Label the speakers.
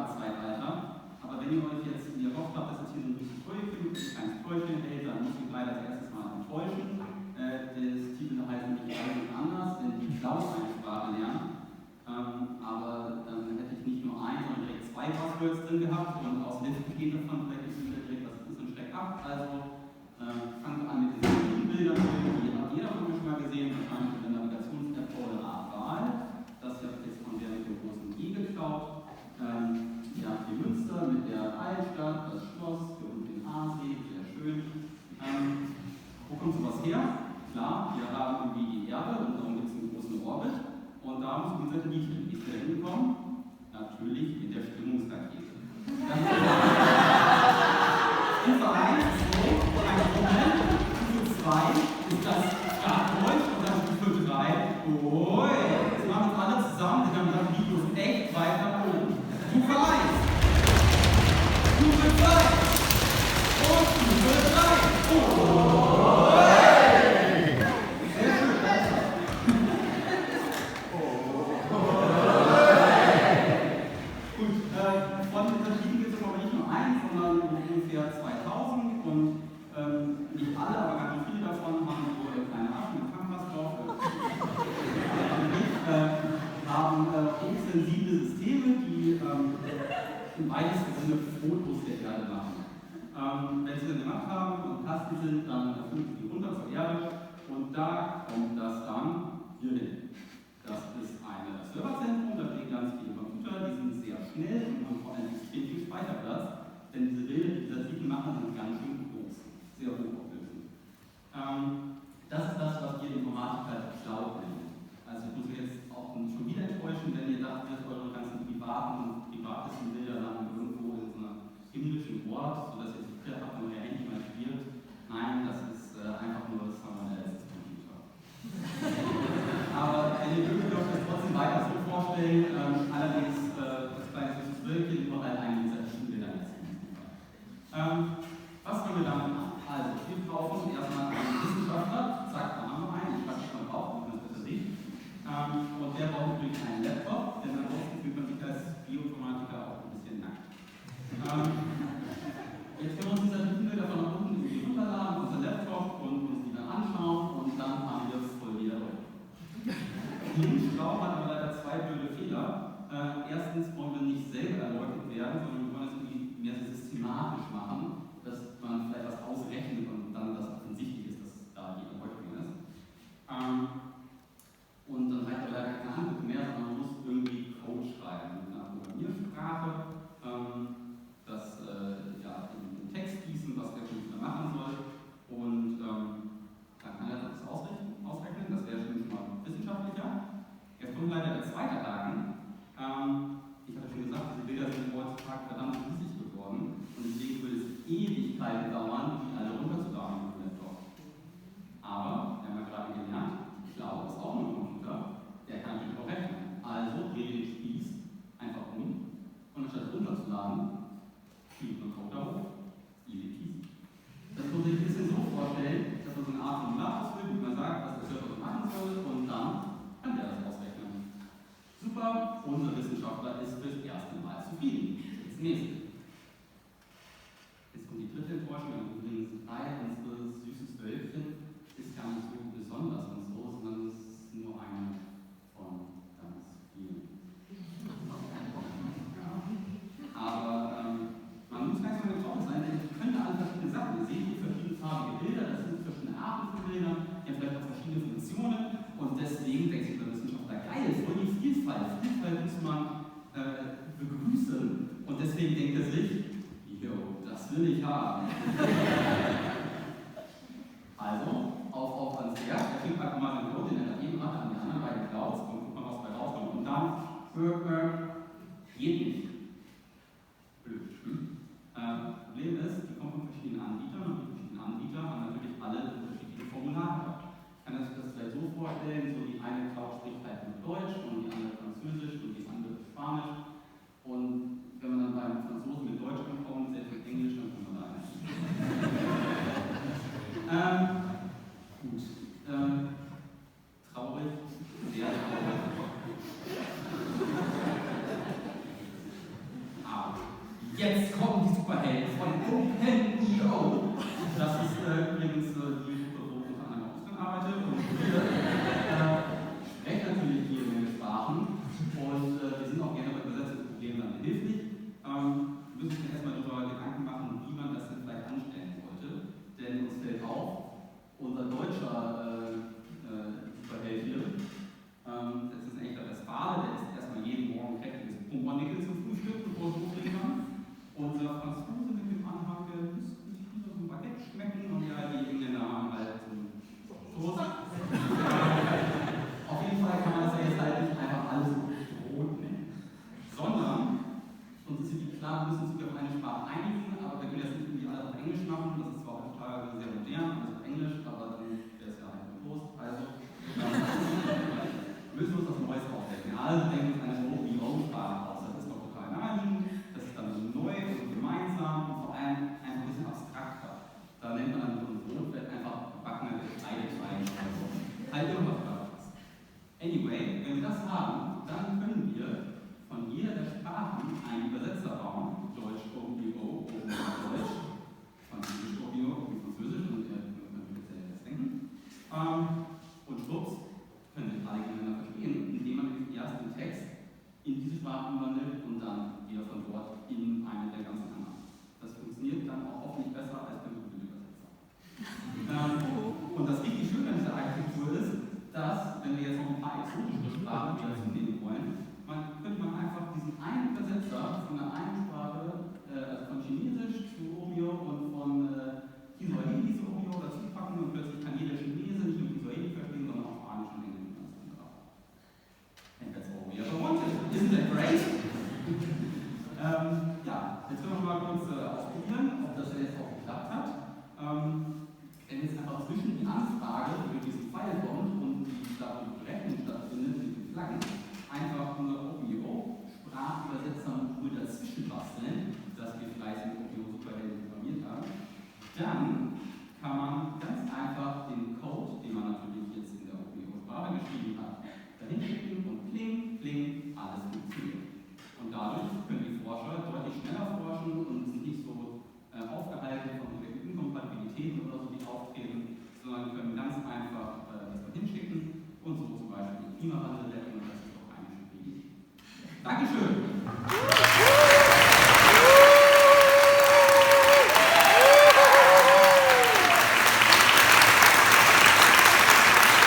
Speaker 1: Java-Zeitalter. Aber wenn ihr euch jetzt gehofft habt, dass jetzt hier so ein bisschen Projektchen, ein kleines Projektchen hält, dann muss ich leider als erstes mal enttäuschen. Das Titel heißt nämlich alles anders, denn die Cloud eine Sprache lernen. Aber dann hätte ich nicht nur ein, sondern direkt zwei Buzzwords drin gehabt und aus Listen geht davon vielleicht nicht direkt was ist und steckt ab. Also fangen wir an mit den Bildern, die hat jeder von mir schon mal gesehen, wahrscheinlich in der Navigations-App oder Art Wahl. Das hier habe ich jetzt von der mit dem großen I geklaut. Ja, die Münster mit der Altstadt, das Schloss, hier unten den Aasee, sehr schön. Wo kommt sowas her? Klar, wir haben irgendwie die Erde und darum gibt es einen großen Orbit. Und da muss unser Satellit hin. Wie ist der hingekommen? Natürlich mit der Stimmungsrakete. Stufe 1 ist so, ein Moment. Stufe 2 ist das Startgeräusch und dann Stufe 3. Oh, jetzt machen wir alle zusammen, denn dann die Videos echt weit nach oben. Stufe 1. Stufe 2. Und Stufe 3. Oh. Ungefähr 2000 und nicht alle, aber ganz viele davon haben so kleine Affen mit Kameras drauf. Haben hochsensible Systeme, die im weitesten Sinne Fotos der Erde machen. Wenn sie das gemacht haben und Tasten sind, dann fliegen sie runter zur Erde und da kommt das dann hier hin. Das ist ein Serverzentrum, da stehen ganz viele Computer, die sind sehr schnell und haben vor allem extrem viel Speicherplatz. Denn diese Bilder, die Satelliten machen, sind ganz schön groß, sehr hochauflösend. Das ist das, was wir Informatiker Cloud nennen. Also ich muss jetzt auch schon wieder enttäuschen, wenn ihr dachtet, eure ganzen privaten und privatesten Bilder landen irgendwo in so einem himmlischen Ort, sodass ihr Secret habt und euer Handy mal spielt. Nein, das ist einfach nur das Computer. Aber wenn ihr mögt, dürft ihr es trotzdem weiter so vorstellen. Allerdings das kleine süßes Wölkchen überall ein dieser Bilder. Was fangen wir damit an? Also, wir brauchen erstmal einen Wissenschaftler, zack, da haben wir einen, ich packe es mal drauf, damit man es besser sieht. Und der braucht natürlich einen Laptop, denn ansonsten fühlt man sich als Bioinformatiker auch ein bisschen nackt. Jetzt können wir uns diese Bilder von unten irgendwie runterladen, unser Laptop und uns die dann anschauen und dann haben wir es voll wieder drauf. Schlau hat aber leider zwei blöde Fehler. Erstens wollen wir nicht selber erläutert werden, sondern wir wollen es irgendwie mehr so systematisch machen, dass man vielleicht was ausrechnet und dann das offensichtlich ist, dass da die Erläuterung ist. Und dann reicht aber leider keine Handbuch mehr, sondern man muss irgendwie Code schreiben mit einer Programmiersprache, das ja, in Text gießen, was der Computer machen soll. Und dann kann er das ausrechnen, das wäre schon mal wissenschaftlicher. Jetzt kommt leider der zweite Haken. Ich hatte schon gesagt, diese Bilder sind heutzutage verdammt riesig geworden und deswegen würde es Ewigkeiten dauern, die alle runterzuladen mit dem Laptop. Aber, wir haben ja gerade gelernt, Cloud ist auch nur ein Computer, der kann natürlich auch rechnen. Also drehe den Spieß einfach um und anstatt runterzuladen, spielt man Code da hoch. Easy peasy. Das muss ich ein bisschen so vorstellen, dass man so eine Art Formular ausfüllt, wie man sagt, was der Server so machen soll und dann kann der das ausrechnen. Super, unser Wissenschaftler ist fürs erste Mal zufrieden. Das nächste. Jetzt kommt die dritte Enttäuschung. Übrigens, unser süßes Wölkchen ist gar nicht so besonders und so, sondern es ist nur eine von ganz vielen. Aber man muss ganz mal getroffen sein, denn die können alle verschiedene Sachen. Ihr seht hier verschiedenfarbige Bilder, das sind verschiedene Arten von Bildern, die haben vielleicht auch verschiedene Funktionen und deswegen denkt sich der Wissenschaftler, geil, voll die Vielfalt. Vielfalt muss man begrüßen und deswegen denkt er sich, jo, das will ich haben. Also, auf ans Werk, er kriegt einfach mal den Code, den er eben hat, an die anderen beiden Clouds und guckt mal, was bei rauskommt und dann geht nicht. Blöd. Problem ist, die kommen von verschiedenen Anbietern und die verschiedenen Anbieter haben natürlich alle unterschiedliche Formulare. Ich kann das vielleicht so vorstellen, so die eine Cloud spricht halt nur Deutsch und die andere Französisch und die andere Spanisch. Und wenn man dann beim Franzosen mit Deutsch ankommt, selbst mit Englisch, dann kann man da nicht. Superheld von OpenEO. Das ist übrigens die Gruppe, wo unter anderem auch dran arbeitet. Und sprechen natürlich jede Menge Sprachen. Und wir sind auch gerne bei Übersetzungsproblemen dann behilflich. Wir müssen uns erstmal darüber Gedanken machen, wie man das denn vielleicht anstellen sollte. Denn uns fällt auf, unser deutscher Superheld hier, das ist ein echter Westfale, der isst erstmal jeden Morgen kräftiges Pumpernickel zum Frühstück, bevor er hochgehen kann. Unser Franzose mit dem Anhang, der müsste sich wieder so ein Baguette schmecken und ja, die Engländer haben halt so einen Toast. Auf jeden Fall kann man das ja jetzt halt nicht einfach alles Brot nennen, sondern uns ist irgendwie klar, wir müssen uns auf eine Sprache einigen, aber wir können jetzt nicht irgendwie alles auf Englisch machen, das ist zwar heutzutage sehr modern, alles auf Englisch, aber dann wäre es ja halt ein Toast, also müssen wir uns was Neues aufdecken. Also denken wir uns eine OpenEO-Sprache aus, das ist doch total naheliegend, das ist dann so neu und gemeinsam und vor allem ein bisschen abstrakter. Da nennt man dann so ein Brotbett einfach gebackene Getreidezeichen oder so. Halt irgendwas anderes. Anyway, wenn wir das haben, dann können wir von jeder der Sprachen einen Übersetzer bauen, Deutsch OpenEO, Deutsch, Französisch OpenEO, Französisch und das denken. Und schwupps, können sich alle gegeneinander verstehen, indem man erst den Text in diese Sprache umwandelt und dann wieder von dort in eine der ganzen anderen. Das funktioniert dann auch hoffentlich besser als beim Google-Übersetzer. Und das richtig Schöne an dieser Architektur ist, dass, wenn wir jetzt noch ein paar exotische Sprachen wieder zunehmen wollen, könnte man einfach diesen einen Übersetzer von der einen Sprache, also von Chinesisch zu OpenEO und von Kiswahili zu OpenEO dazu packen und plötzlich kann jeder Chinese nicht nur Kiswahili verstehen, sondern auch Spanisch und Englisch und alles andere. And that's all we ever wanted. Isn't that great? Ja, jetzt können wir mal kurz ausprobieren, ob das jetzt auch geklappt hat. Wenn jetzt einfach zwischen die Anfrage über diesen Pfeil kommt und die Berechnung stattfindet mit den Flaggen, einfach nur OpenEO-Sprachübersetzer-Modul dazwischen basteln, das wir fleißig mit OpenEO Superhelden programmiert haben, dann kann man ganz einfach den Code, den man natürlich jetzt in der OpenEO-Sprache geschrieben hat, dahin schicken und pling, pling, alles funktioniert. Und dadurch können die Forscher deutlich schneller forschen und